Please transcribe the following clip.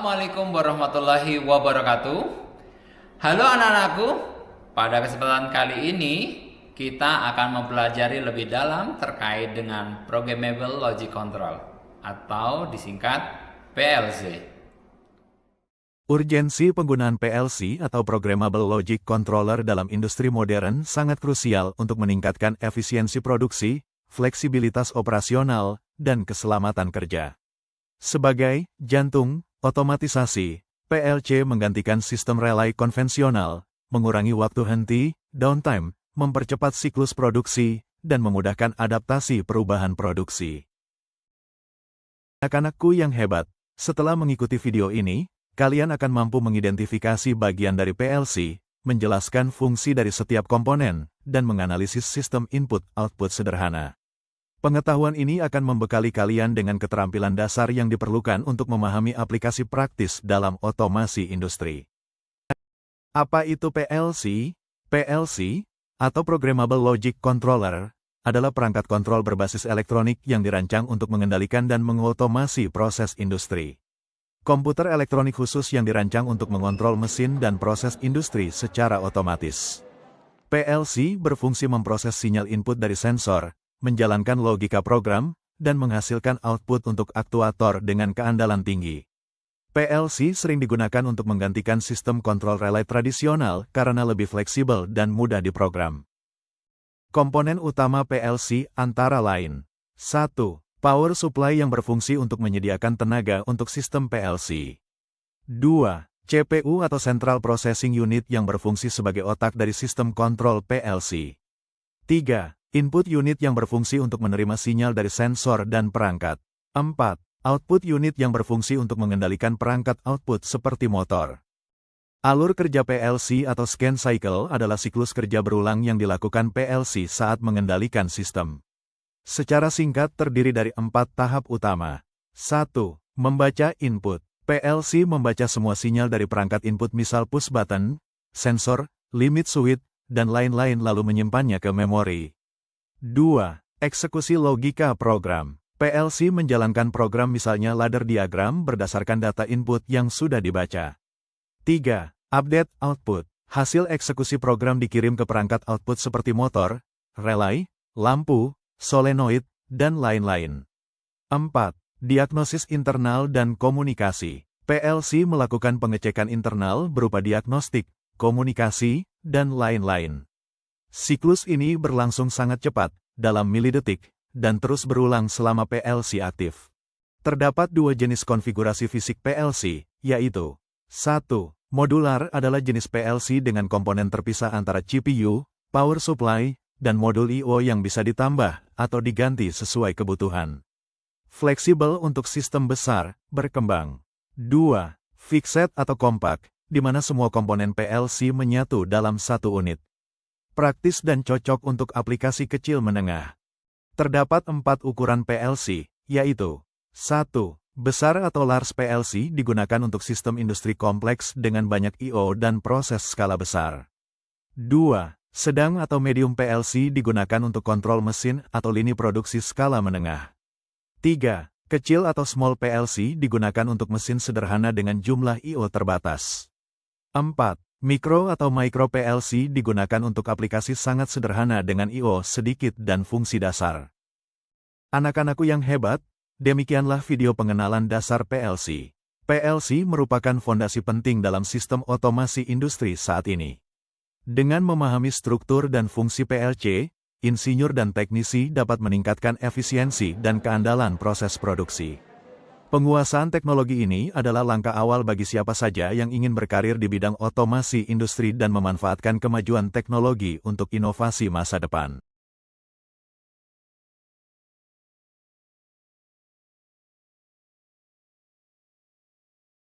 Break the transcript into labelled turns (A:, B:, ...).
A: Assalamualaikum warahmatullahi wabarakatuh. Halo anak-anakku, pada kesempatan kali ini kita akan mempelajari lebih dalam terkait dengan Programmable Logic Control atau disingkat PLC.
B: Urgensi penggunaan PLC atau Programmable Logic Controller dalam industri modern sangat krusial untuk meningkatkan efisiensi produksi, fleksibilitas operasional, dan keselamatan kerja. Sebagai jantung otomatisasi, PLC menggantikan sistem relay konvensional, mengurangi waktu henti, downtime, mempercepat siklus produksi, dan memudahkan adaptasi perubahan produksi. Anak-anakku yang hebat, setelah mengikuti video ini, kalian akan mampu mengidentifikasi bagian dari PLC, menjelaskan fungsi dari setiap komponen, dan menganalisis sistem input-output sederhana. Pengetahuan ini akan membekali kalian dengan keterampilan dasar yang diperlukan untuk memahami aplikasi praktis dalam otomasi industri. Apa itu PLC? PLC, atau Programmable Logic Controller, adalah perangkat kontrol berbasis elektronik yang dirancang untuk mengendalikan dan mengotomasi proses industri. Komputer elektronik khusus yang dirancang untuk mengontrol mesin dan proses industri secara otomatis. PLC berfungsi memproses sinyal input dari sensor, menjalankan logika program, dan menghasilkan output untuk aktuator dengan keandalan tinggi. PLC sering digunakan untuk menggantikan sistem kontrol relay tradisional karena lebih fleksibel dan mudah diprogram. Komponen utama PLC antara lain: 1. Power supply yang berfungsi untuk menyediakan tenaga untuk sistem PLC. 2. CPU atau Central Processing Unit yang berfungsi sebagai otak dari sistem kontrol PLC. 3. Input unit yang berfungsi untuk menerima sinyal dari sensor dan perangkat. 4. Output unit yang berfungsi untuk mengendalikan perangkat output seperti motor. Alur kerja PLC atau scan cycle adalah siklus kerja berulang yang dilakukan PLC saat mengendalikan sistem. Secara singkat terdiri dari 4 tahap utama. 1. Membaca input. PLC membaca semua sinyal dari perangkat input misal push button, sensor, limit switch, dan lain-lain lalu menyimpannya ke memori. 2. Eksekusi logika program. PLC menjalankan program misalnya ladder diagram berdasarkan data input yang sudah dibaca. 3. Update output. Hasil eksekusi program dikirim ke perangkat output seperti motor, relay, lampu, solenoid, dan lain-lain. 4. Diagnosis internal dan komunikasi. PLC melakukan pengecekan internal berupa diagnostik, komunikasi, dan lain-lain. Siklus ini berlangsung sangat cepat, dalam milidetik, dan terus berulang selama PLC aktif. Terdapat 2 jenis konfigurasi fisik PLC, yaitu 1. Modular adalah jenis PLC dengan komponen terpisah antara CPU, power supply, dan modul I/O yang bisa ditambah atau diganti sesuai kebutuhan. Fleksibel untuk sistem besar, berkembang. 2. Fixed atau kompak, di mana semua komponen PLC menyatu dalam satu unit. Praktis dan cocok untuk aplikasi kecil menengah. Terdapat 4 ukuran PLC, yaitu 1. Besar atau large PLC digunakan untuk sistem industri kompleks dengan banyak I/O dan proses skala besar. 2. Sedang atau medium PLC digunakan untuk kontrol mesin atau lini produksi skala menengah. 3. Kecil atau small PLC digunakan untuk mesin sederhana dengan jumlah I/O terbatas. 4. Mikro atau micro PLC digunakan untuk aplikasi sangat sederhana dengan I/O sedikit dan fungsi dasar. Anak-anakku yang hebat, demikianlah video pengenalan dasar PLC. PLC merupakan fondasi penting dalam sistem otomasi industri saat ini. Dengan memahami struktur dan fungsi PLC, insinyur dan teknisi dapat meningkatkan efisiensi dan keandalan proses produksi. Penguasaan teknologi ini adalah langkah awal bagi siapa saja yang ingin berkarir di bidang otomasi industri dan memanfaatkan kemajuan teknologi untuk inovasi masa depan.